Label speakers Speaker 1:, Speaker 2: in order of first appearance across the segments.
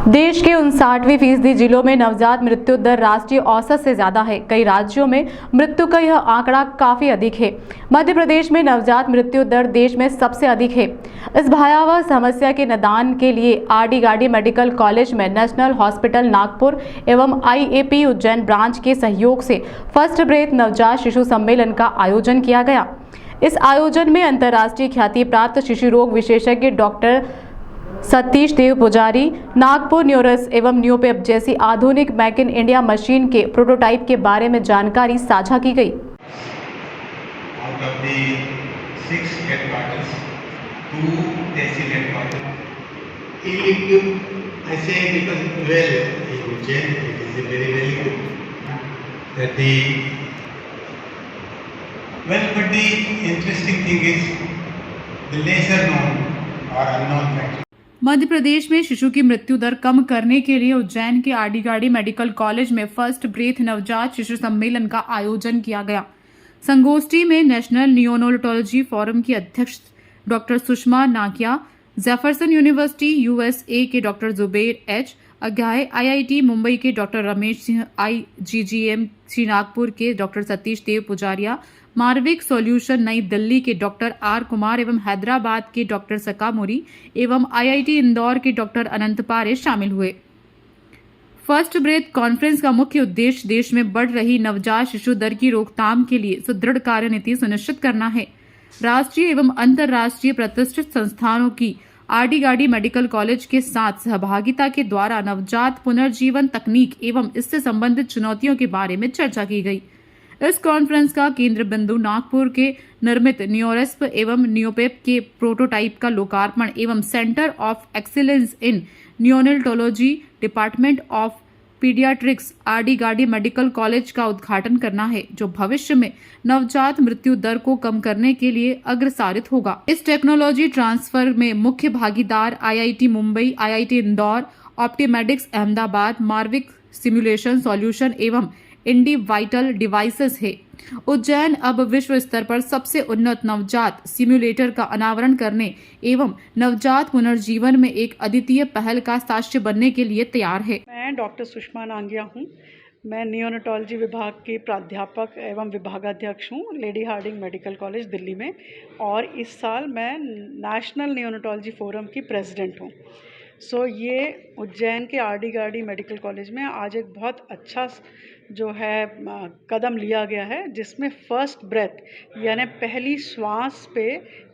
Speaker 1: देश के 59% जिलों में नवजात मृत्यु दर राष्ट्रीय औसत से ज्यादा है। कई राज्यों में मृत्यु का यह आंकड़ा काफी अधिक है। मध्य प्रदेश में नवजात मृत्यु दर देश में सबसे अधिक है। इस भयावह समस्या के निदान के लिए आरडी गार्डी मेडिकल कॉलेज में नेशनल हॉस्पिटल नागपुर एवं IAP उज्जैन ब्रांच के सहयोग से फर्स्ट ब्रेथ नवजात शिशु सम्मेलन का आयोजन किया गया। इस आयोजन में अंतर्राष्ट्रीय ख्याति प्राप्त शिशु रोग विशेषज्ञ डॉक्टर सतीश देव पुजारी, नागपुर न्यूरोस एवं न्यूपेप जैसी आधुनिक मेक इन इंडिया मशीन के प्रोटोटाइप के बारे में जानकारी साझा की गई।
Speaker 2: Well, but the interesting thing is the lesser known or unknown factor.
Speaker 1: Madhya Pradesh में शिशु की मृत्यु दर कम करने के लिए उज्जैन के आरडी गार्डी मेडिकल कॉलेज में फर्स्ट ब्रेथ नवजात शिशु सम्मेलन का आयोजन किया गया। संगोष्ठी में नेशनल नियोनेटोलॉजी फोरम की अध्यक्ष doctor Sushma Nakia, Jefferson University USA के डॉक्टर जुबेर H, अज्ञाय IIT मुंबई के डॉक्टर रमेश सिंह, IGGM नागपुर के doctor Satish Dev Pujaria, Marwick solution New Delhi के डॉक्टर R कुमार एवं हैदराबाद के डॉक्टर सकामुरी एवं IIT इंदौर के डॉक्टर अनंत पारे शामिल हुए। फर्स्ट ब्रेथ कॉन्फ्रेंस का मुख्य उद्देश्य देश में बढ़ रही नवजात शिशु दर की रोकथाम के लिए सुदृढ़ कार्यनीति सुनिश्चित करना है। राष्ट्रीय एवं अंतर्राष्ट्रीय प्रतिष्ठित संस्थानों की आरडी गार्डी मेडिकल कॉलेज के साथ सहभागिता के द्वारा नवजात पुनर्जीवन तकनीक एवं इससे संबंधित चुनौतियों के बारे में चर्चा की गई। इस कॉन्फ्रेंस का केंद्र बिंदु नागपुर के निर्मित न्यूरोस एवं न्यूपेप के प्रोटोटाइप का लोकार्पण एवं centre of excellence in neonatology department of paediatrics RD Gardi medical college का उद्घाटन करना है, जो भविष्य में नवजात मृत्यु दर को कम करने के लिए अग्रसारित होगा। इस टेक्नोलॉजी ट्रांसफर में मुख्य भागीदार IIT Mumbai, IIT Indore, Optimedix Ahmedabad, Marvik simulation solution एवं इंडी वाइटल डिवाइसेस है। उज्जैन अब विश्व स्तर पर सबसे उन्नत नवजात सिम्युलेटर का अनावरण करने एवं नवजात पुनर्जीवन में एक अद्वितीय पहल का साक्ष्य बनने के लिए तैयार है।
Speaker 3: मैं डॉक्टर सुषमा नांगिया हूँ। मैं नियोनेटोलॉजी विभाग की प्राध्यापक एवं विभागाध्यक्ष हूँ Lady Hardinge Medical College Delhi में, और इस साल मैं नेशनल नियोनेटोलॉजी फोरम की प्रेसिडेंट हूँ। ये उज्जैन के आरडी गार्डी मेडिकल कॉलेज में आज एक बहुत अच्छा जो है कदम लिया गया है, जिसमें फर्स्ट ब्रेथ यानी पहली श्वास पे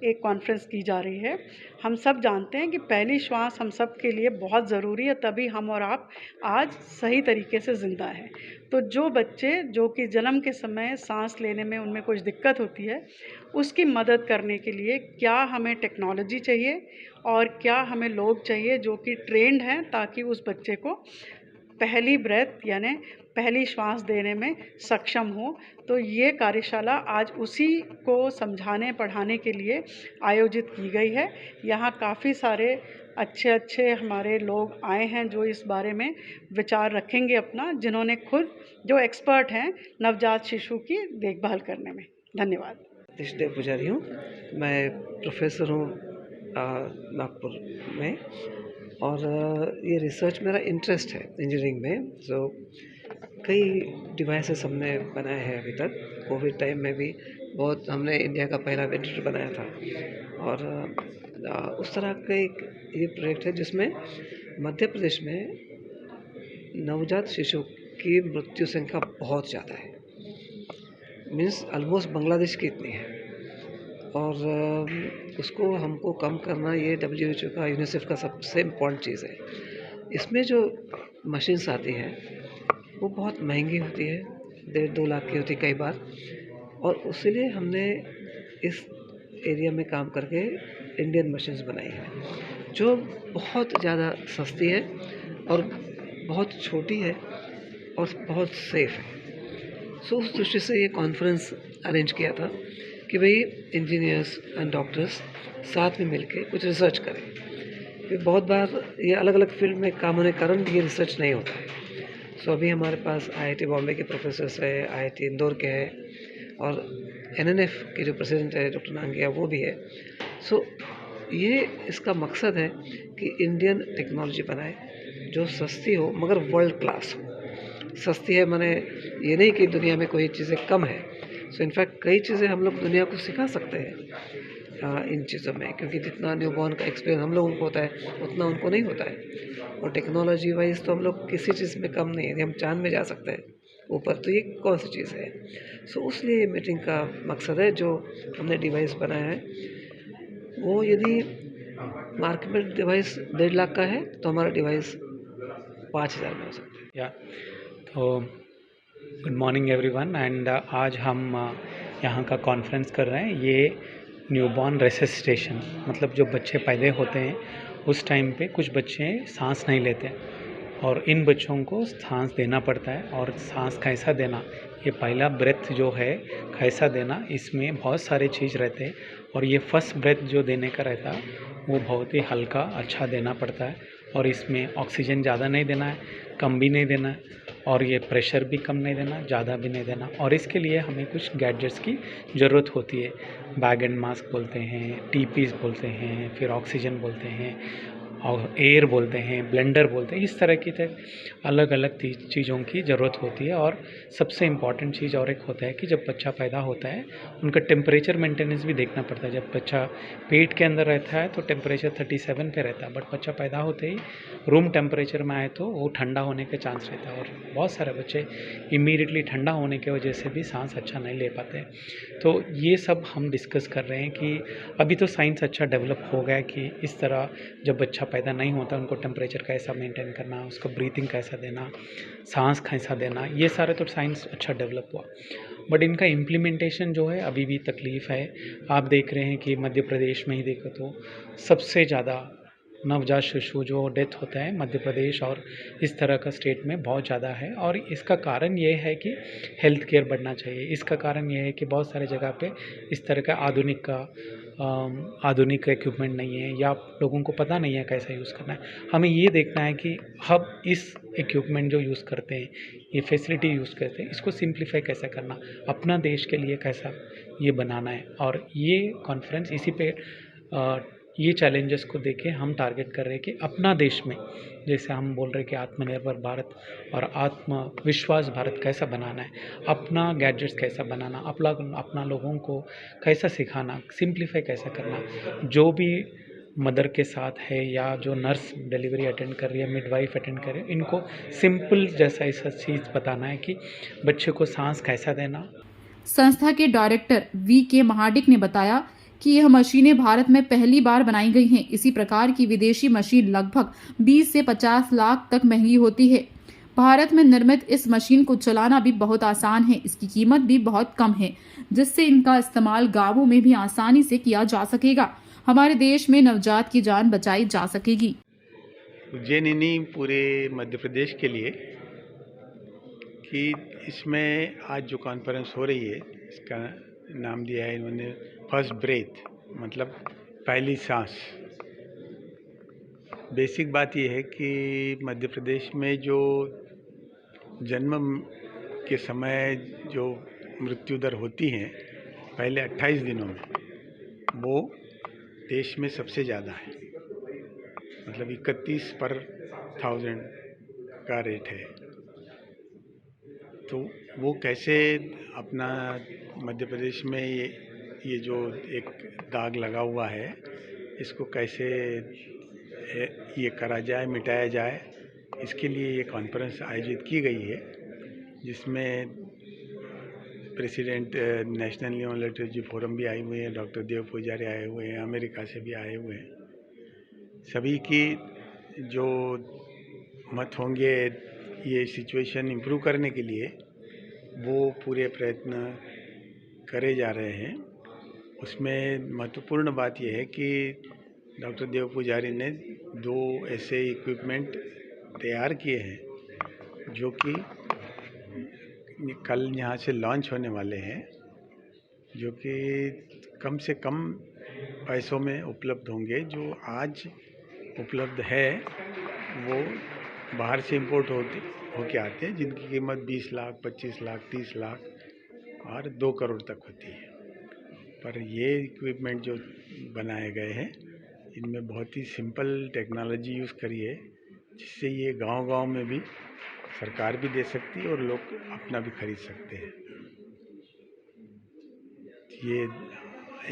Speaker 3: एक कॉन्फ्रेंस की जा रही है। हम सब जानते हैं कि पहली श्वास हम सब के लिए बहुत ज़रूरी है, तभी हम और आप आज सही तरीके से ज़िंदा हैं। तो जो बच्चे जो कि जन्म के समय सांस लेने में उनमें कुछ दिक्कत होती है, उसकी मदद करने के लिए क्या हमें टेक्नोलॉजी चाहिए और क्या हमें लोग चाहिए जो कि ट्रेंड हैं, ताकि उस बच्चे को पहली ब्रेथ यानी पहली श्वास देने में सक्षम हो। तो ये कार्यशाला आज उसी को समझाने पढ़ाने के लिए आयोजित की गई है। यहाँ काफ़ी सारे अच्छे हमारे लोग आए हैं जो इस बारे में विचार रखेंगे अपना, जिन्होंने खुद जो एक्सपर्ट हैं नवजात शिशु की देखभाल करने में। धन्यवाद।
Speaker 4: सतीश देव पुजारी हूँ, मैं प्रोफेसर हूँ नागपुर में, और ये रिसर्च मेरा इंटरेस्ट है इंजीनियरिंग में। कई डिवाइसेस हमने बनाए हैं अभी तक। कोविड टाइम में भी बहुत हमने इंडिया का पहला वेंटिलेटर बनाया था, और उस तरह का एक ये प्रोजेक्ट है जिसमें मध्य प्रदेश में नवजात शिशु की मृत्यु संख्या बहुत ज़्यादा है, मीन्स ऑलमोस्ट बांग्लादेश की इतनी है, और उसको हमको कम करना ये WHO का यूनिसेफ का सबसे इम्पोर्टेंट चीज़ है। इसमें जो मशीन्स आती हैं वो बहुत महंगी होती है, 1.5-2 लाख की होती है कई बार, और उसीलिए हमने इस एरिया में काम करके इंडियन मशीन्स बनाई हैं जो बहुत ज़्यादा सस्ती है और बहुत छोटी है और बहुत सेफ़ है। उस दृष्टि से ये कॉन्फ्रेंस अरेंज किया था कि भाई इंजीनियर्स एंड डॉक्टर्स साथ में मिलके कुछ रिसर्च करें, क्योंकि बहुत बार ये अलग अलग फील्ड में काम होने के कारण ये रिसर्च नहीं होता है। अभी हमारे पास IIT बॉम्बे के प्रोफेसर्स है, IIT इंदौर के हैं, और NNF के जो प्रेसिडेंट है डॉक्टर नांगिया वो भी है। ये इसका मकसद है कि इंडियन टेक्नोलॉजी बनाए जो सस्ती हो मगर वर्ल्ड क्लास हो। सस्ती है माने ये नहीं कि दुनिया में कोई चीज़ें कम है। सो इनफैक्ट कई चीज़ें हम लोग दुनिया को सिखा सकते हैं इन चीज़ों में, क्योंकि जितना न्यूबॉर्न का एक्सपीरियंस हम लोगों को होता है उतना उनको नहीं होता है। और टेक्नोलॉजी वाइज तो हम लोग किसी चीज़ में कम नहीं है। यदि हम चाँद में जा सकते हैं ऊपर, तो ये कौन सी चीज़ है। सो इसलिए ये मीटिंग का मकसद है। जो हमने डिवाइस बनाया है वो यदि मार्केट में डिवाइस 1.5 लाख का है तो हमारा डिवाइस 5,000 में हो सकता है।
Speaker 5: या तो गुड मॉर्निंग एवरीवन एंड आज हम यहाँ का कॉन्फ्रेंस कर रहे हैं। ये न्यूबॉर्न रेसिस्टेशन, मतलब जो बच्चे पैदा होते हैं उस टाइम पे कुछ बच्चे सांस नहीं लेते और इन बच्चों को सांस देना पड़ता है। और सांस कैसा देना, ये पहला ब्रेथ जो है कैसा देना, इसमें बहुत सारे चीज़ रहते हैं। और ये फर्स्ट ब्रेथ जो देने का रहता है वो बहुत ही हल्का अच्छा देना पड़ता है। और इसमें ऑक्सीजन ज़्यादा नहीं देना है, कम भी नहीं देना है, और ये प्रेशर भी कम नहीं देना, ज़्यादा भी नहीं देना। और इसके लिए हमें कुछ गैजेट्स की ज़रूरत होती है। बैग एंड मास्क बोलते हैं, टीपीस बोलते हैं, फिर ऑक्सीजन बोलते हैं और एयर बोलते हैं, ब्लेंडर बोलते हैं। इस तरह की अलग अलग चीज़ों की ज़रूरत होती है। और सबसे इम्पॉर्टेंट चीज़ और एक होता है कि जब बच्चा पैदा होता है उनका टेम्परेचर मेंटेनेंस भी देखना पड़ता है। जब बच्चा पेट के अंदर रहता है तो टेम्परेचर 37 पे रहता है, बट बच्चा पैदा होते ही रूम टेम्परेचर में आए तो वो ठंडा होने के चांस रहता है। और बहुत सारे बच्चे इमीडिएटली ठंडा होने की वजह से भी सांस अच्छा नहीं ले पाते। तो ये सब हम डिस्कस कर रहे हैं कि अभी तो साइंस अच्छा डेवलप हो गया कि इस तरह जब बच्चा पैदा नहीं होता उनको टेम्परेचर कैसा मेंटेन करना, उसको ब्रीथिंग कैसा देना, सांस कैसा देना, ये सारे तो साइंस अच्छा डेवलप हुआ। बट इनका इम्प्लीमेंटेशन जो है अभी भी तकलीफ़ है। आप देख रहे हैं कि मध्य प्रदेश में ही देखो तो सबसे ज़्यादा नवजात शिशु जो डेथ होता है मध्य प्रदेश और इस तरह का स्टेट में बहुत ज़्यादा है। और इसका कारण ये है कि हेल्थ केयर बढ़ना चाहिए। इसका कारण ये है कि बहुत सारे जगह पे इस तरह का आधुनिक इक्विपमेंट नहीं है या लोगों को पता नहीं है कैसा यूज़ करना है। हमें ये देखना है कि हम इस इक्विपमेंट जो यूज़ करते हैं, ये फैसिलिटी यूज़ करते हैं, इसको सिंप्लीफाई कैसा करना, अपना देश के लिए कैसा ये बनाना है। और ये कॉन्फ्रेंस इसी पे ये चैलेंजेस को देके हम टारगेट कर रहे हैं कि अपना देश में, जैसे हम बोल रहे हैं कि आत्मनिर्भर भारत और आत्मविश्वास भारत कैसा बनाना है, अपना गैजेट्स कैसा बनाना, अपना लोगों को कैसा सिखाना, सिंप्लीफाई कैसा करना। जो भी मदर के साथ है या जो नर्स डिलीवरी अटेंड कर रही है, मिडवाइफ अटेंड कर रही है, इनको सिंपल जैसा ऐसा चीज़ बताना है कि बच्चे को सांस कैसा देना।
Speaker 1: संस्था के डायरेक्टर V.K. महाडिक ने बताया कि यह मशीनें भारत में पहली बार बनाई गई हैं। इसी प्रकार की विदेशी मशीन लगभग 20 से 50 लाख तक महंगी होती है। भारत में निर्मित इस मशीन को चलाना भी बहुत आसान है। इसकी कीमत भी बहुत कम है, जिससे इनका इस्तेमाल गांवों में भी आसानी से किया जा सकेगा। हमारे देश में नवजात की जान बचाई जा सकेगी।
Speaker 2: उज्जैन ही नहीं, पूरे मध्य प्रदेश के लिए कि इसमें आज जो कॉन्फ्रेंस हो रही है इसका नाम दिया है इन्होंने फर्स्ट ब्रेथ, मतलब पहली सांस। बेसिक बात यह है कि मध्य प्रदेश में जो जन्म के समय जो मृत्यु दर होती हैं पहले 28 दिनों में, वो देश में सबसे ज़्यादा है। मतलब 31 पर 1000 का रेट है। तो वो कैसे अपना मध्य प्रदेश में ये जो एक दाग लगा हुआ है, इसको कैसे ये करा जाए, मिटाया जाए, इसके लिए ये कॉन्फ्रेंस आयोजित की गई है, जिसमें प्रेसिडेंट नेशनल न्यूरोलॉजी फोरम भी आए हुए हैं, डॉक्टर देव पुजारी आए हुए हैं, अमेरिका से भी आए हुए हैं। सभी की जो मत होंगे ये सिचुएशन इम्प्रूव करने के लिए, वो पूरे प्रयत्न करे जा रहे हैं। उसमें महत्वपूर्ण बात यह है कि डॉक्टर देव पुजारी ने 2 ऐसे इक्विपमेंट तैयार किए हैं जो कि कल यहाँ से लॉन्च होने वाले हैं, जो कि कम से कम पैसों में उपलब्ध होंगे। जो आज उपलब्ध है वो बाहर से इंपोर्ट होके आते हैं, जिनकी कीमत 20 लाख, 25 लाख, 30 लाख और 2 करोड़ तक होती है। पर ये इक्विपमेंट जो बनाए गए हैं, इनमें बहुत ही सिंपल टेक्नोलॉजी यूज़ करी है, जिससे ये गांव-गांव में भी सरकार भी दे सकती है और लोग अपना भी खरीद सकते हैं। ये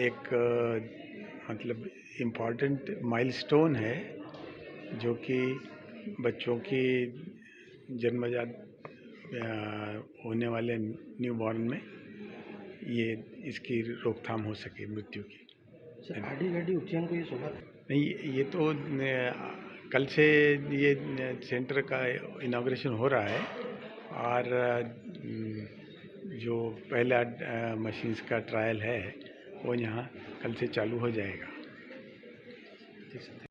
Speaker 2: एक मतलब इम्पॉर्टेंट माइलस्टोन है जो कि बच्चों की जन्मजात होने वाले न्यूबॉर्न में ये इसकी रोकथाम हो सके मृत्यु की।
Speaker 6: आड़ी उच्चांग ये शोभा
Speaker 2: नहीं, ये तो कल से ये सेंटर का इनाग्रेशन हो रहा है और जो पहला मशीन्स का ट्रायल है वो यहाँ कल से चालू हो जाएगा।